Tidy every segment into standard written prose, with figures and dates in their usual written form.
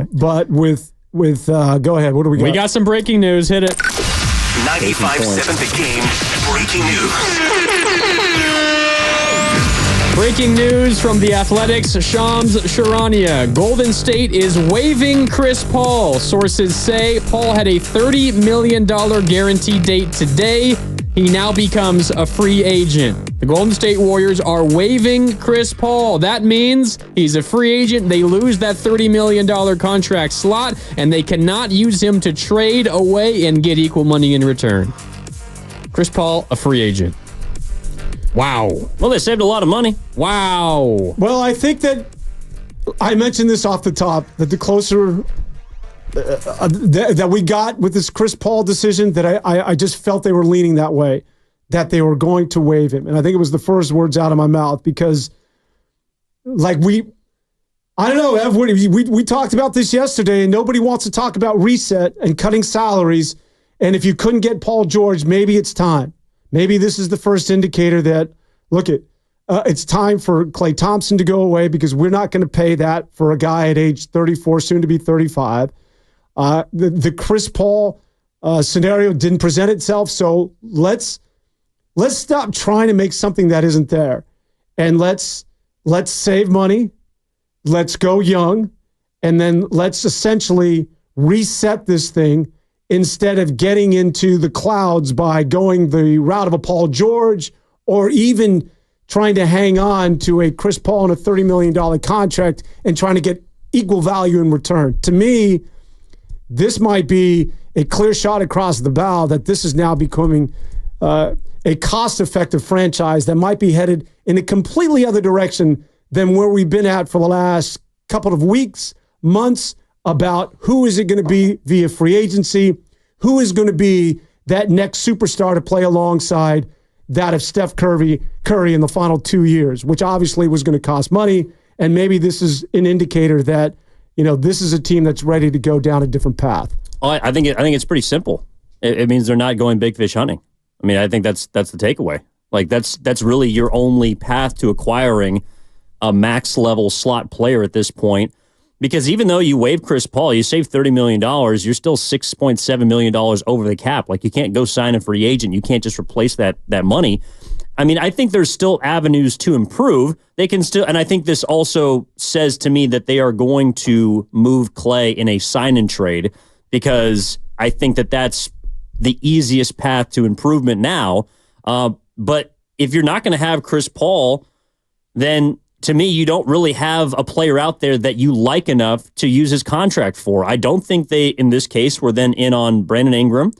point. But with go ahead. What do we got? We got some breaking news. Hit it. 95.7 The Game. Breaking news. Breaking news from The Athletics. Shams Charania. Golden State is waiving Chris Paul. Sources say Paul had a $30 million guarantee date today. He now becomes a free agent. The Golden State Warriors are waiving Chris Paul. That means he's a free agent. They lose that $30 million contract slot, and they cannot use him to trade away and get equal money in return. Chris Paul, a free agent. Wow. Well, they saved a lot of money. Wow. Well, I think that I mentioned this off the top, that the closer that we got with this Chris Paul decision, that I just felt they were leaning that way, that they were going to waive him. And I think it was the first words out of my mouth because, like, I don't know, Ev, we talked about this yesterday, and nobody wants to talk about reset and cutting salaries. And if you couldn't get Paul George, maybe it's time. Maybe this is the first indicator that, it's time for Klay Thompson to go away because we're not going to pay that for a guy at age 34, soon to be 35. The Chris Paul scenario didn't present itself, so let's stop trying to make something that isn't there, and let's save money, let's go young, and then let's essentially reset this thing instead of getting into the clouds by going the route of a Paul George or even trying to hang on to a Chris Paul and a $30 million contract and trying to get equal value in return. To me, this might be a clear shot across the bow that this is now becoming a cost-effective franchise that might be headed in a completely other direction than where we've been at for the last couple of weeks, months, about who is it going to be via free agency, who is going to be that next superstar to play alongside that of Steph Curry in the final 2 years, which obviously was going to cost money. And maybe this is an indicator that, this is a team that's ready to go down a different path. Well, I think it's pretty simple. It means they're not going big fish hunting. I mean, I think that's the takeaway. Like that's really your only path to acquiring a max level slot player at this point. Because even though you waive Chris Paul, you save $30 million, you're still $6.7 million over the cap. Like, you can't go sign a free agent. You can't just replace that money. I mean, I think there's still avenues to improve. They can still, and I think this also says to me that they are going to move Klay in a sign and trade, because I think that that's the easiest path to improvement now. But if you're not going to have Chris Paul, then to me, you don't really have a player out there that you like enough to use his contract for. I don't think they, in this case, were then in on Brandon Ingram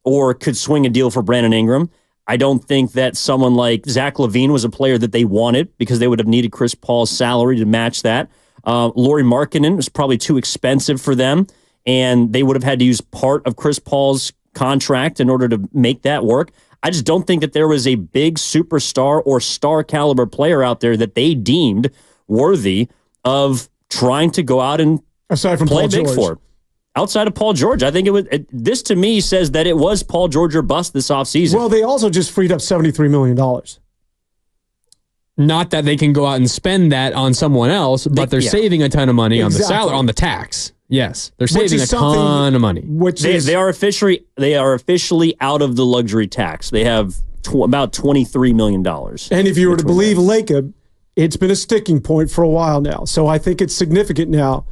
or could swing a deal for Brandon Ingram. I don't think that someone like Zach LaVine was a player that they wanted because they would have needed Chris Paul's salary to match that. Lauri Markkanen was probably too expensive for them, and they would have had to use part of Chris Paul's contract in order to make that work. I just don't think that there was a big superstar or star caliber player out there that they deemed worthy of trying to go out and aside from play Paul big George. for. Outside of Paul George, I think this to me says that it was Paul George or bust this offseason. Well, they also just freed up $73 million. Not that they can go out and spend that on someone else, but they're saving a ton of money on the salary, on the tax. Yes, they're saving a ton of money. They are officially out of the luxury tax. They have about $23 million. And if you were to believe Lacob, it's been a sticking point for a while now. So I think it's significant now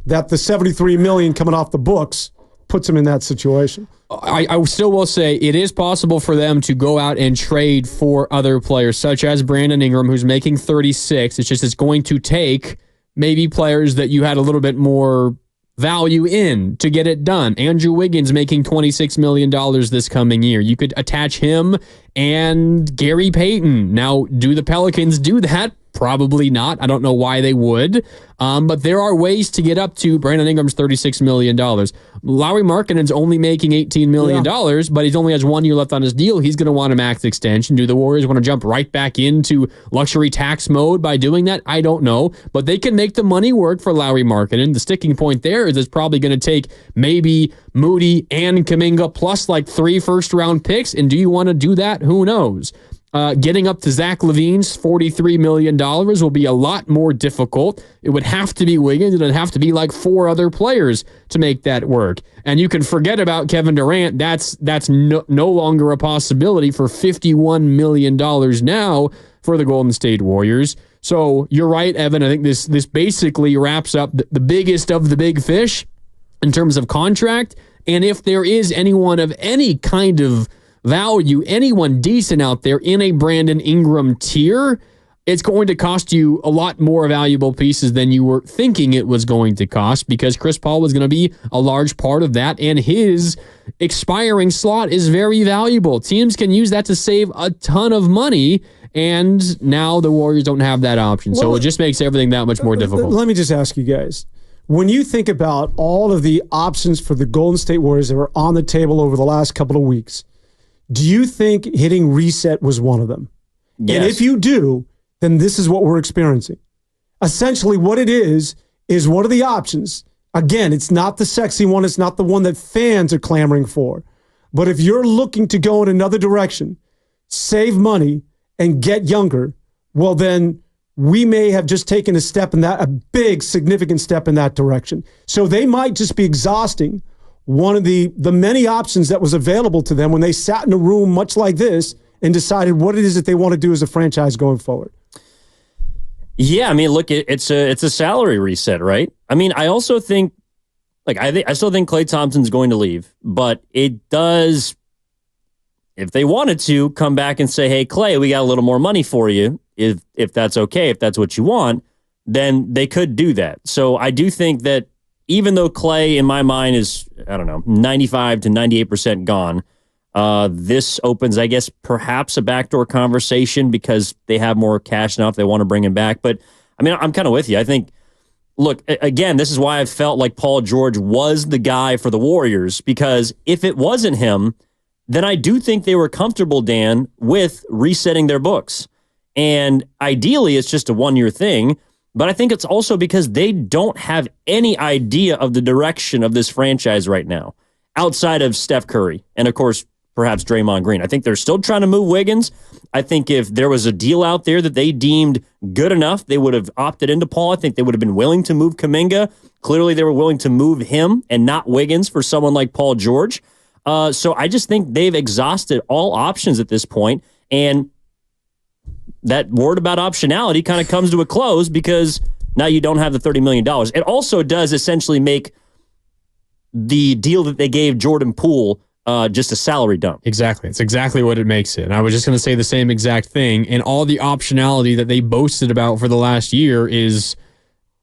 that the $73 million coming off the books puts them in that situation. I still will say it is possible for them to go out and trade for other players, such as Brandon Ingram, who's making 36. It's just it's going to take maybe players that you had a little bit more value in to get it done. Andrew Wiggins making $26 million this coming year. You could attach him and Gary Payton. Now, do the Pelicans do that? Probably not. I don't know why they would. But there are ways to get up to Brandon Ingram's $36 million. Lauri Markkanen's only making $18 million, but he only has 1 year left on his deal. He's going to want a max extension. Do the Warriors want to jump right back into luxury tax mode by doing that? I don't know. But they can make the money work for Lauri Markkanen. The sticking point there is it's probably going to take maybe Moody and Kuminga plus like 3 first-round picks. And do you want to do that? Who knows? Getting up to Zach LaVine's $43 million will be a lot more difficult. It would have to be Wiggins, and it would have to be like 4 other players to make that work. And you can forget about Kevin Durant. That's no longer a possibility for $51 million now for the Golden State Warriors. So you're right, Evan. I think this basically wraps up the biggest of the big fish in terms of contract. And if there is anyone of any kind of value, anyone decent out there in a Brandon Ingram tier, it's going to cost you a lot more valuable pieces than you were thinking it was going to cost, because Chris Paul was going to be a large part of that, and his expiring slot is very valuable. Teams can use that to save a ton of money, and now the Warriors don't have that option. So it just makes everything that much more difficult. Let me just ask you guys, when you think about all of the options for the Golden State Warriors that were on the table over the last couple of weeks, do you think hitting reset was one of them? Yes. And if you do, then this is what we're experiencing. Essentially, what it is one of the options. Again, it's not the sexy one. It's not the one that fans are clamoring for. But if you're looking to go in another direction, save money, and get younger, well, then we may have just taken a big, significant step in that direction. So they might just be exhausting one of the many options that was available to them when they sat in a room much like this and decided what it is that they want to do as a franchise going forward. Yeah, I mean, look, it's a salary reset, right? I mean, I also think, I still think Klay Thompson's going to leave, but it does, if they wanted to, come back and say, hey, Klay, we got a little more money for you, if that's okay, if that's what you want, then they could do that. So I do think that even though Klay, in my mind, is, 95 to 98% gone, this opens, I guess, perhaps a backdoor conversation because they have more cash now if they want to bring him back. But, I mean, I'm kind of with you. I think, look, again, this is why I felt like Paul George was the guy for the Warriors, because if it wasn't him, then I do think they were comfortable, Dan, with resetting their books. And ideally, it's just a one-year thing. But I think it's also because they don't have any idea of the direction of this franchise right now, outside of Steph Curry and, of course, perhaps Draymond Green. I think they're still trying to move Wiggins. I think if there was a deal out there that they deemed good enough, they would have opted into Paul. I think they would have been willing to move Kuminga. Clearly, they were willing to move him and not Wiggins for someone like Paul George. So I just think they've exhausted all options at this point, and that word about optionality kind of comes to a close because now you don't have the $30 million. It also does essentially make the deal that they gave Jordan Poole just a salary dump. Exactly. It's exactly what it makes it. And I was just going to say the same exact thing. And all the optionality that they boasted about for the last year is,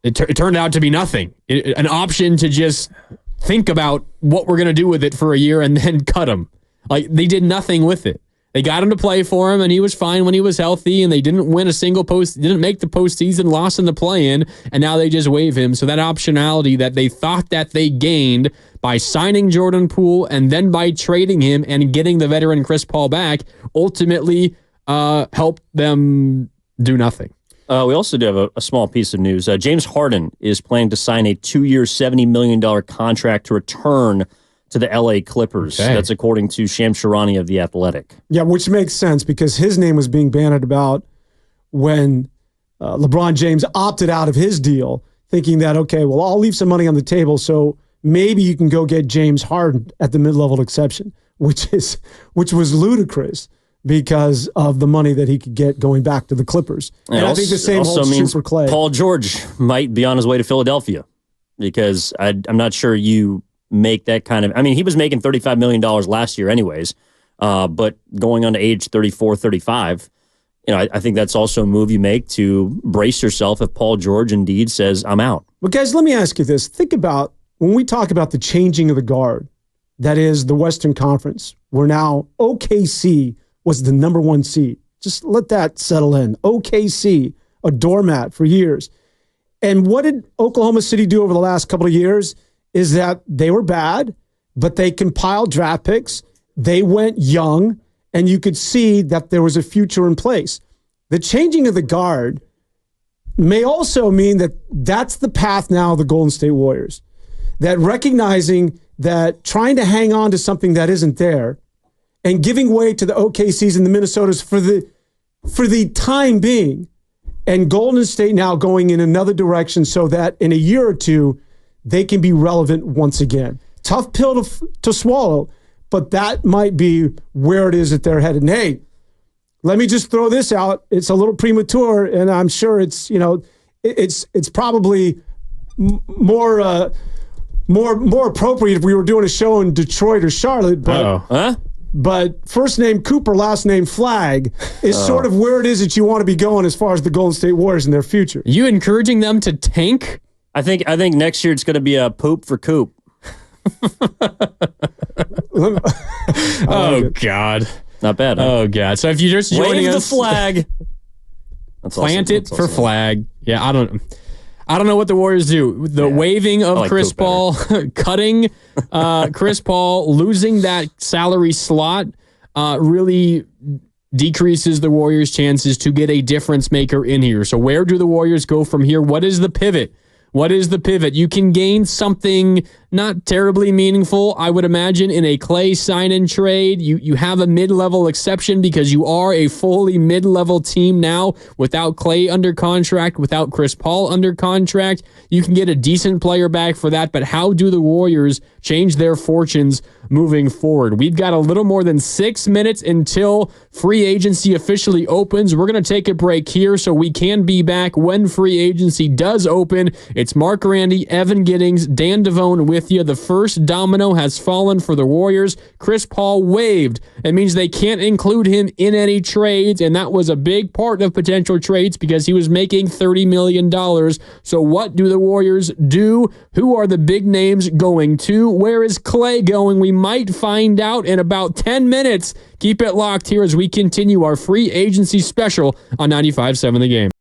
it turned out to be nothing. An option to just think about what we're going to do with it for a year and then cut him. Like, they did nothing with it. They got him to play for him, and he was fine when he was healthy, and they didn't win a single didn't make the postseason, lost in the play-in, and now they just waive him. So that optionality that they thought that they gained by signing Jordan Poole and then by trading him and getting the veteran Chris Paul back ultimately helped them do nothing. We also do have a small piece of news. James Harden is planning to sign a 2-year, $70 million contract to return to the LA Clippers. Okay. That's according to Shams Charania of The Athletic. Yeah, which makes sense because his name was being bandied about when LeBron James opted out of his deal, thinking that, okay, well, I'll leave some money on the table, so maybe you can go get James Harden at the mid-level exception, which was ludicrous because of the money that he could get going back to the Clippers. And I think the same holds true for Klay. Paul George might be on his way to Philadelphia because I'm not sure you make that kind of, I mean, he was making $35 million last year anyways, but going on to age 34, 35, I think that's also a move you make to brace yourself if Paul George indeed says, I'm out. But guys, let me ask you this. Think about when we talk about the changing of the guard, that is the Western Conference, where now OKC was the number 1 seed. Just let that settle in. OKC, a doormat for years. And what did Oklahoma City do over the last couple of years? Is that they were bad, but they compiled draft picks. They went young, and you could see that there was a future in place. The changing of the guard may also mean that that's the path now of the Golden State Warriors. That recognizing that trying to hang on to something that isn't there and giving way to the OKCs and the Minnesotas for for the time being, and Golden State now going in another direction so that in a year or two, they can be relevant once again. Tough pill to swallow, but that might be where it is that they're headed. And hey, let me just throw this out. It's a little premature, and I'm sure it's probably more appropriate if we were doing a show in Detroit or Charlotte. But But first name Cooper, last name Flag is sort of where it is that you want to be going as far as the Golden State Warriors and their future. You encouraging them to tank? I think next year it's going to be a poop for Coop. Oh God, not bad. Huh? Oh God. So if you're just joining Wave us, the flag. That's plant awesome. it for Flag. Yeah, I don't know what the Warriors do. The waving of Chris Paul, cutting Chris Paul, losing that salary slot really decreases the Warriors' chances to get a difference maker in here. So where do the Warriors go from here? What is the pivot? What is the pivot? You can gain something not terribly meaningful, I would imagine, in a Clay sign-and trade. You have a mid-level exception because you are a fully mid-level team now without Clay under contract, without Chris Paul under contract. You can get a decent player back for that, but how do the Warriors change their fortunes moving forward? We've got a little more than 6 minutes until free agency officially opens. We're going to take a break here so we can be back when free agency does open. It's Mark Randy, Evan Giddings, Dan Devone with you. The first domino has fallen for the Warriors. Chris Paul waived. It means they can't include him in any trades, and that was a big part of potential trades because he was making $30 million. So what do the Warriors do? Who are the big names going to? Where is Clay going? We might find out in about 10 minutes. Keep it locked here as we continue our free agency special on 95.7 The Game.